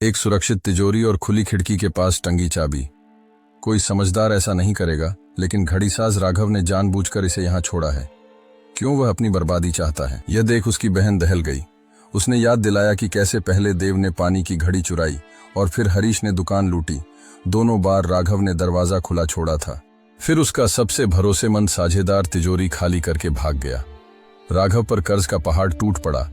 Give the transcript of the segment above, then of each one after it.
एक सुरक्षित तिजोरी और खुली खिड़की के पास टंगी चाबी। कोई समझदार ऐसा नहीं करेगा, लेकिन घड़ीसाज राघव ने जानबूझकर इसे यहां छोड़ा है। क्यों? वह अपनी बर्बादी चाहता है। यह देख उसकी बहन दहल गई। उसने याद दिलाया कि कैसे पहले देव ने पानी की घड़ी चुराई और फिर हरीश ने दुकान लूटी। दोनों बार राघव ने दरवाजा खुला छोड़ा था। फिर उसका सबसे भरोसेमंद साझेदार तिजोरी खाली करके भाग गया। राघव पर कर्ज का पहाड़ टूट पड़ा,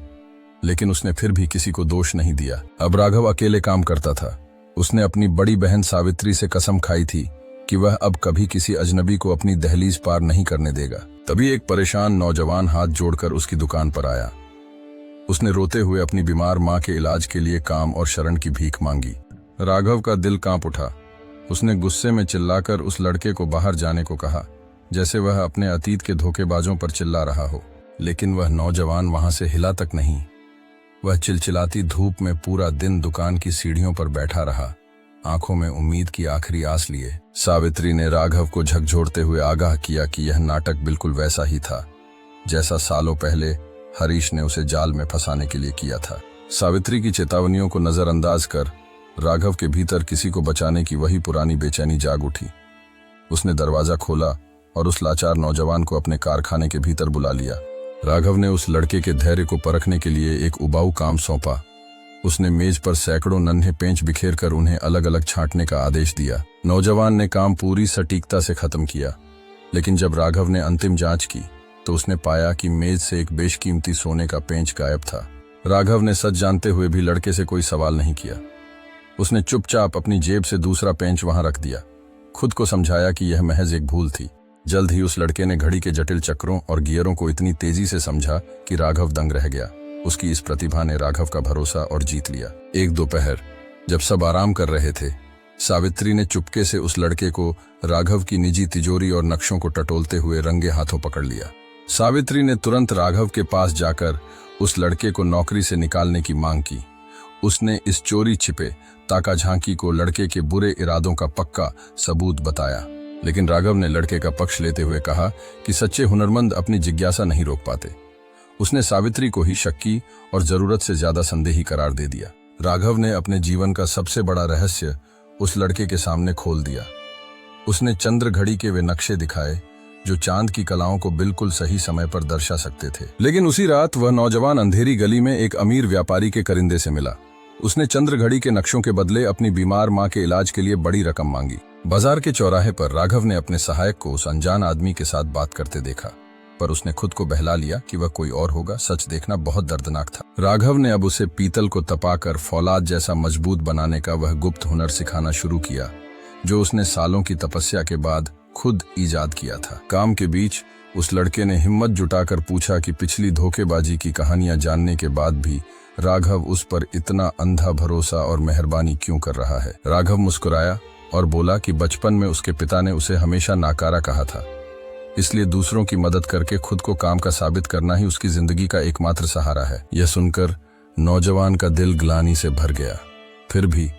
लेकिन उसने फिर भी किसी को दोष नहीं दिया। अब राघव अकेले काम करता था। उसने अपनी बड़ी बहन सावित्री से कसम खाई थी कि वह अब कभी किसी अजनबी को अपनी दहलीज पार नहीं करने देगा। तभी एक परेशान नौजवान हाथ जोड़कर उसकी दुकान पर आया। उसने रोते हुए अपनी बीमार मां के इलाज के लिए काम और शरण की भीख मांगी। राघव का दिल कांप उठा। उसने गुस्से में चिल्लाकर उस लड़के को बाहर जाने को कहा, जैसे वह अपने अतीत के धोखेबाजों पर चिल्ला रहा हो। लेकिन वह नौजवान वहां से हिला तक नहीं। वह चिलचिलाती धूप में पूरा दिन दुकान की सीढ़ियों पर बैठा रहा, आंखों में उम्मीद की आखिरी आस लिए। सावित्री ने राघव को झकझोरते हुए आगाह किया कि यह नाटक बिल्कुल वैसा ही था जैसा सालों पहले हरीश ने उसे जाल में फंसाने के लिए किया था। सावित्री की चेतावनियों को नजरअंदाज कर राघव के भीतर किसी को बचाने की वही पुरानी बेचैनी जाग उठी। उसने दरवाजा खोला और उस लाचार नौजवान को अपने कारखाने के भीतर बुला लिया। राघव ने उस लड़के के धैर्य को परखने के लिए एक उबाऊ काम सौंपा। उसने मेज पर सैकड़ों नन्हे पेंच बिखेरकर उन्हें अलग अलग छांटने का आदेश दिया। नौजवान ने काम पूरी सटीकता से खत्म किया, लेकिन जब राघव ने अंतिम जांच की तो उसने पाया कि मेज से एक बेशकीमती सोने का पेंच गायब था। राघव ने सच जानते हुए भी लड़के से कोई सवाल नहीं किया। उसने चुपचाप अपनी जेब से दूसरा पेंच वहां रख दिया। खुद को समझाया कि यह महज एक भूल थी। जल्द ही उस लड़के ने घड़ी के जटिल चक्रों और गियरों को इतनी तेजी से समझा कि राघव दंग रह गया। उसकी इस प्रतिभा ने राघव का भरोसा और जीत लिया। एक दोपहर जब सब आराम कर रहे थे, सावित्री ने चुपके से उस लड़के को राघव की निजी तिजोरी और नक्शों को टटोलते हुए रंगे हाथों पकड़ लिया। सावित्री ने तुरंत राघव के पास जाकर उस लड़के को नौकरी से निकालने की मांग की। उसने इस चोरी छिपे ताका झांकी को लड़के के बुरे इरादों का पक्का सबूत बताया, लेकिन राघव ने लड़के का पक्ष लेते हुए कहा कि सच्चे हुनरमंद अपनी जिज्ञासा नहीं रोक पाते। उसने सावित्री को ही शक्की और जरूरत से ज्यादा संदेही करार दे दिया। राघव ने अपने जीवन का सबसे बड़ा रहस्य उस लड़के के सामने खोल दिया। उसने चंद्र घड़ी के वे नक्शे दिखाए जो चांद की कलाओं को बिल्कुल सही समय पर दर्शा सकते थे। लेकिन उसी रात वह नौजवान अंधेरी गली में एक अमीर व्यापारी के करिंदे से मिला। उसने चंद्र घड़ी के नक्शों के बदले अपनी बीमार मां के इलाज के लिए बड़ी रकम मांगी। बाजार के चौराहे पर राघव ने अपने सहायक को उस अनजान आदमी के साथ बात करते देखा, पर उसने खुद को बहला लिया कि वह कोई और होगा। सच देखना बहुत दर्दनाक था। राघव ने अब उसे पीतल को तपाकर फौलाद जैसा मजबूत बनाने का वह गुप्त हुनर सिखाना शुरू किया जो उसने सालों की तपस्या के बाद खुद ईजाद किया था। काम के बीच उस लड़के ने हिम्मत जुटाकर पूछा कि पिछली धोखेबाजी की कहानियां जानने के बाद भी राघव उस पर इतना अंधा भरोसा और मेहरबानी क्यों कर रहा है। राघव मुस्कुराया और बोला कि बचपन में उसके पिता ने उसे हमेशा नाकारा कहा था, इसलिए दूसरों की मदद करके खुद को काम का साबित करना ही उसकी जिंदगी का एकमात्र सहारा है। यह सुनकर नौजवान का दिल ग्लानि से भर गया। फिर भी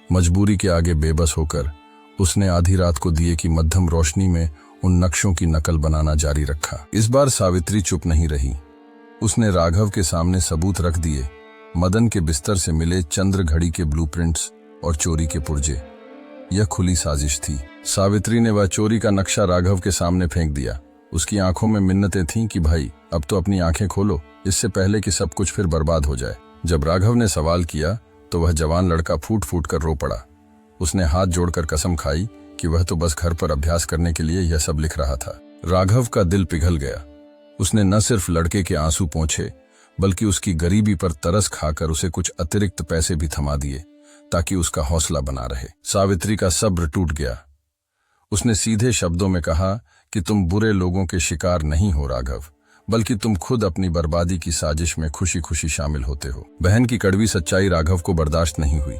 मजबूरी के आगे बेबस होकर उसने आधी रात को दिए की मध्यम रोशनी में उन नक्शों की नकल बनाना जारी रखा। इस बार सावित्री चुप नहीं रही। उसने राघव के सामने सबूत रख दिए। मदन के बिस्तर से मिले चंद्र घड़ी के ब्लूप्रिंट्स और चोरी के पुर्जे। यह खुली साजिश थी। सावित्री ने वह चोरी का नक्शा राघव के सामने फेंक दिया। उसकी आंखों में मिन्नतें थीं कि भाई अब तो अपनी आंखें खोलो, इससे पहले कि सब कुछ फिर बर्बाद हो जाए। जब राघव ने सवाल किया तो वह जवान लड़का फूट फूट कर रो पड़ा। उसने हाथ जोड़कर कसम खाई कि वह तो बस घर पर अभ्यास करने के लिए यह सब लिख रहा था। राघव का दिल पिघल गया। उसने न सिर्फ लड़के के आंसू पोंछे, बल्कि उसकी गरीबी पर तरस खाकर उसे कुछ अतिरिक्त पैसे भी थमा दिए ताकि उसका हौसला बना रहे। सावित्री का सब्र टूट गया। उसने सीधे शब्दों में कहा कि तुम बुरे लोगों के शिकार नहीं हो राघव, बल्कि तुम खुद अपनी बर्बादी की साजिश में खुशी खुशी शामिल होते हो। बहन की कड़वी सच्चाई राघव को बर्दाश्त नहीं हुई।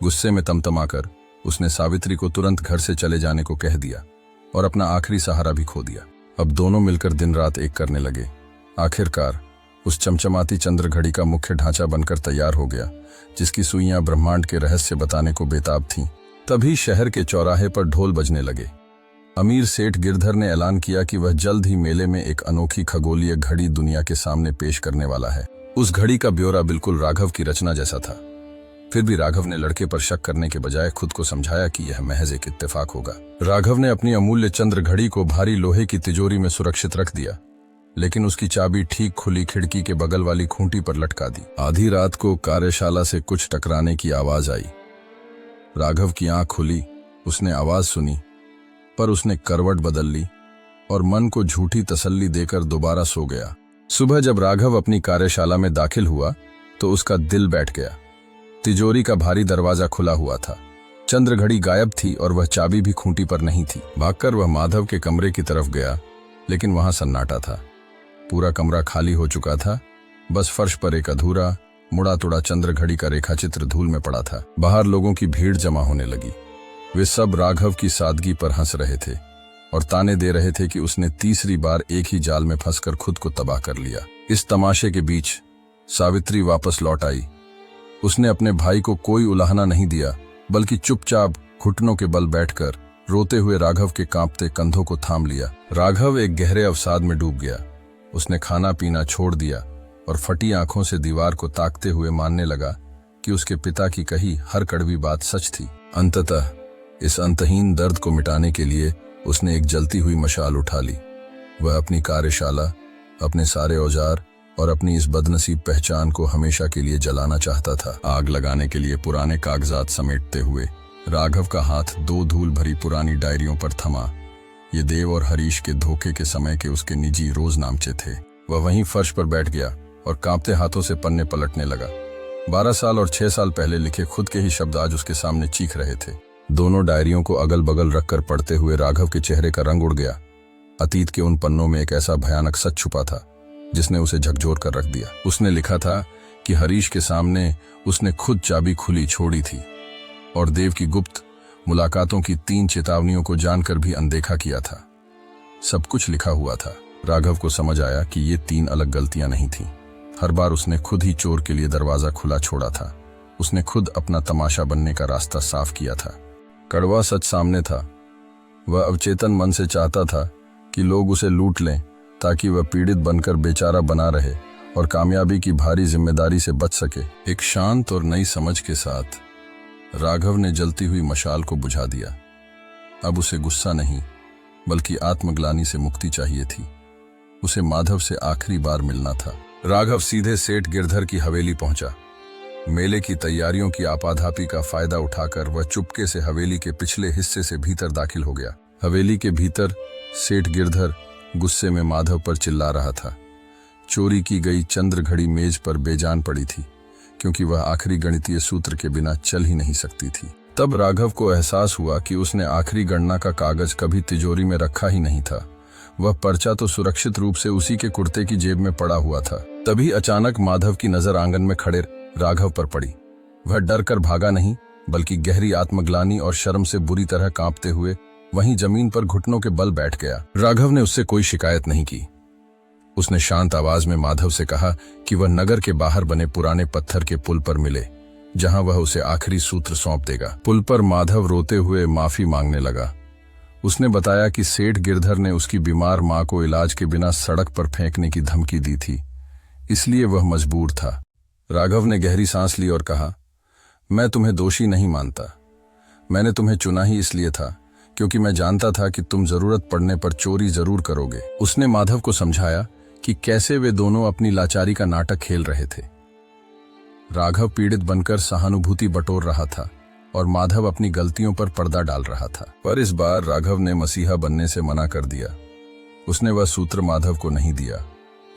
गुस्से में तमतमाकर उसने सावित्री को तुरंत घर से चले जाने को कह दिया और अपना आखिरी सहारा भी खो दिया। अब दोनों मिलकर दिन रात एक करने लगे। आखिरकार उस चमचमाती चंद्र घड़ी का मुख्य ढांचा बनकर तैयार हो गया, जिसकी सुइयां ब्रह्मांड के रहस्य बताने को बेताब थीं। तभी शहर के चौराहे पर ढोल बजने लगे। अमीर सेठ गिरधर ने ऐलान किया कि वह जल्द ही मेले में एक अनोखी खगोलीय घड़ी दुनिया के सामने पेश करने वाला है। उस घड़ी का ब्यौरा बिल्कुल राघव की रचना जैसा था। फिर भी राघव ने लड़के पर शक करने के बजाय खुद को समझाया कि यह महज एक इत्तेफाक होगा। राघव ने अपनी अमूल्य चंद्र घड़ी को भारी लोहे की तिजोरी में सुरक्षित रख दिया, लेकिन उसकी चाबी ठीक खुली खिड़की के बगल वाली खूंटी पर लटका दी। आधी रात को कार्यशाला से कुछ टकराने की आवाज आई। राघव की आंख खुली, उसने आवाज सुनी, पर उसने करवट बदल ली और मन को झूठी तसल्ली देकर दोबारा सो गया। सुबह जब राघव अपनी कार्यशाला में दाखिल हुआ तो उसका दिल बैठ गया। तिजोरी का भारी दरवाजा खुला हुआ था, चंद्र घड़ी गायब थी और वह चाबी भी खूंटी पर नहीं थी। भागकर वह माधव के कमरे की तरफ गया, लेकिन वहां सन्नाटा था। पूरा कमरा खाली हो चुका था, बस फर्श पर एक अधूरा मुड़ा तुड़ा चंद्र घड़ी का रेखाचित्र धूल में पड़ा था। बाहर लोगों की भीड़ जमा होने लगी। वे सब राघव की सादगी पर हंस रहे थे और ताने दे रहे थे कि उसने तीसरी बार एक ही जाल में फंसकर खुद को तबाह कर लिया। इस तमाशे के बीच सावित्री वापस लौट आई। उसने अपने भाई को कोई उलाहना नहीं दिया, बल्कि चुपचाप घुटनों के बल बैठकर रोते हुए राघव के कांपते कंधों को थाम लिया। राघव एक गहरे अवसाद में डूब गया। उसने खाना पीना छोड़ दिया और फटी आंखों से दीवार को ताकते हुए मानने लगा कि उसके पिता की कही हर कड़वी बात सच थी। अंततः इस अंतहीन दर्द को मिटाने के लिए उसने एक जलती हुई मशाल उठा ली। वह अपनी कार्यशाला, अपने सारे औजार और अपनी इस बदनसीब पहचान को हमेशा के लिए जलाना चाहता था। आग लगाने के लिए पुराने कागजात समेटते हुए राघव का हाथ दो धूल भरी पुरानी डायरियों पर थमा। ये देव और हरीश के धोखे के समय के उसके निजी रोजनामचे थे। वह वहीं फर्श पर बैठ गया और कांपते हाथों से पन्ने पलटने लगा। 12 साल और 6 साल पहले लिखे खुद के ही शब्द आज उसके सामने चीख रहे थे। दोनों डायरियों को अगल बगल रखकर पढ़ते हुए राघव के चेहरे का रंग उड़ गया। अतीत के उन पन्नों में एक ऐसा भयानक सच छुपा था जिसने उसे झकझोर कर रख दिया। उसने लिखा था कि हरीश के सामने उसने खुद चाबी खुली छोड़ी थी और देव की गुप्त मुलाकातों की 3 चेतावनियों को जानकर भी अनदेखा किया था। सब कुछ लिखा हुआ था। राघव को समझ आया कि ये 3 अलग गलतियां नहीं थीं। हर बार उसने खुद ही चोर के लिए दरवाजा खुला छोड़ा था। उसने खुद अपना तमाशा बनने का रास्ता साफ किया था। कड़वा सच सामने था। वह अवचेतन मन से चाहता था कि लोग उसे लूट लें ताकि वह पीड़ित बनकर बेचारा बना रहे और कामयाबी की भारी जिम्मेदारी से बच सके। एक शांत और नई समझ के साथ राघव ने जलती हुई मशाल को बुझा दिया। अब उसे गुस्सा नहीं, बल्कि आत्मग्लानि से मुक्ति चाहिए थी। उसे माधव से आखिरी बार मिलना था। राघव सीधे सेठ गिरधर की हवेली पहुंचा। मेले की तैयारियों की आपाधापी का फायदा उठाकर वह चुपके से हवेली के पिछले हिस्से से भीतर दाखिल हो गया। हवेली के भीतर सेठ गिरधर गुस्से में माधव पर चिल्ला रहा था। चोरी की गई चंद्र घड़ी मेज पर बेजान पड़ी थी, क्योंकि वह आखिरी गणितीय सूत्र के बिना चल ही नहीं सकती थी। तब राघव को एहसास हुआ कि उसने आखिरी गणना का कागज कभी तिजोरी में रखा ही नहीं था। वह पर्चा तो सुरक्षित रूप से उसी के कुर्ते की जेब में पड़ा हुआ था। तभी अचानक माधव की नजर आंगन में खड़े राघव पर पड़ी। वह डर कर भागा नहीं, बल्कि गहरी आत्मग्लानि और शर्म से बुरी तरह कांपते हुए वहीं जमीन पर घुटनों के बल बैठ गया। राघव ने उससे कोई शिकायत नहीं की। उसने शांत आवाज में माधव से कहा कि वह नगर के बाहर बने पुराने पत्थर के पुल पर मिले, जहां वह उसे आखिरी सूत्र सौंप देगा। पुल पर माधव रोते हुए माफी मांगने लगा। उसने बताया कि सेठ गिरधर ने उसकी बीमार मां को इलाज के बिना सड़क पर फेंकने की धमकी दी थी, इसलिए वह मजबूर था। राघव ने गहरी सांस ली और कहा, मैं तुम्हें दोषी नहीं मानता। मैंने तुम्हें चुना ही इसलिए था क्योंकि मैं जानता था कि तुम जरूरत पड़ने पर चोरी जरूर करोगे। उसने माधव को समझाया कि कैसे वे दोनों अपनी लाचारी का नाटक खेल रहे थे। राघव पीड़ित बनकर सहानुभूति बटोर रहा था और माधव अपनी गलतियों पर पर्दा डाल रहा था। पर इस बार राघव ने मसीहा बनने से मना कर दिया। उसने वह सूत्र माधव को नहीं दिया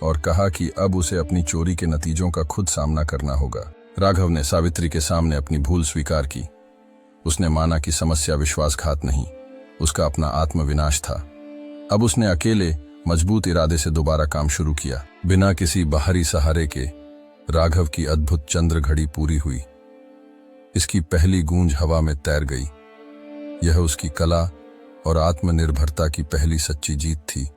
और कहा कि अब उसे अपनी चोरी के नतीजों का खुद सामना करना होगा। राघव ने सावित्री के सामने अपनी भूल स्वीकार की। उसने माना कि समस्या विश्वासघात नहीं, उसका अपना आत्मविनाश था। अब उसने अकेले मजबूत इरादे से दोबारा काम शुरू किया। बिना किसी बाहरी सहारे के राघव की अद्भुत चंद्र घड़ी पूरी हुई। इसकी पहली गूंज हवा में तैर गई। यह उसकी कला और आत्मनिर्भरता की पहली सच्ची जीत थी।